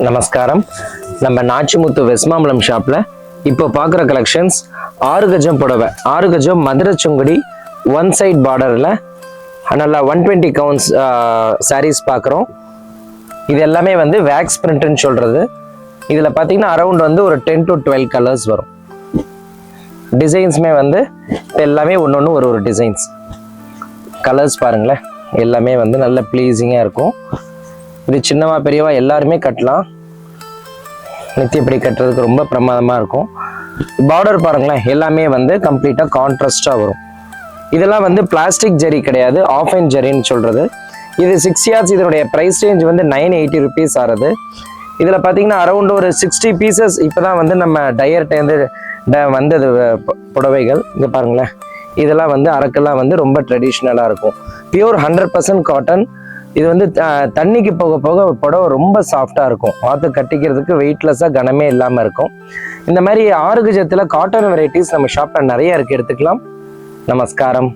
நமஸ்காரம். நம்ம நாச்சிமுத்து வெஸ்மாம்பலம் ஷாப்ல இப்போ பார்க்குற கலெக்ஷன்ஸ் 6 கஜம் புடவை, 6 கஜம் மதுரை சுங்குடி, ஒன் சைட் பார்டரில் நல்லா 120 கவுண்ட்ஸ் சாரீஸ் பார்க்குறோம். இது எல்லாமே வந்து வேக்ஸ் பிரிண்ட்னு சொல்கிறது. இதில் பார்த்தீங்கன்னா அரௌண்ட் வந்து ஒரு 10 to 12 கலர்ஸ் வரும். டிசைன்ஸுமே வந்து எல்லாமே ஒன்று ஒரு டிசைன்ஸ். கலர்ஸ் பாருங்களேன், எல்லாமே வந்து நல்ல ப்ளீஸிங்காக இருக்கும். இது சின்னவா பெரியவா எல்லாருமே கட்டலாம். நித்தியப்படி கட்டுறதுக்கு ரொம்ப பிரமாதமாக இருக்கும். பார்டர் பாருங்களேன், எல்லாமே வந்து கம்ப்ளீட்டாக கான்ட்ராஸ்டாக வரும். இதெல்லாம் வந்து பிளாஸ்டிக் ஜரி கிடையாது, ஆஃப் அண்ட் ஜரின்னு சொல்கிறது. இது 6 yards. இதனுடைய ப்ரைஸ் ரேஞ்ச் வந்து 980 rupees ஆகுது. இதில் பார்த்தீங்கன்னா அரௌண்ட் ஒரு 60 pieces இப்போ தான் வந்து நம்ம டயர்ட்டேருந்து வந்தது புடவைகள். இங்கே பாருங்களேன், இதெல்லாம் வந்து அரக்கெல்லாம் வந்து ரொம்ப ட்ரெடிஷ்னலாக இருக்கும். Pure 100% cotton. இது வந்து தண்ணிக்கு போக போக புடவை ரொம்ப சாஃப்டாக இருக்கும். பார்த்து கட்டிக்கிறதுக்கு வெயிட்லெஸ்ஸாக கனமே இல்லாமல் இருக்கும். இந்த மாதிரி 6 கஜத்தில் காட்டன் வெரைட்டிஸ் நம்ம ஷாப்பில் நிறைய இருக்குது, எடுத்துக்கலாம். நமஸ்காரம்.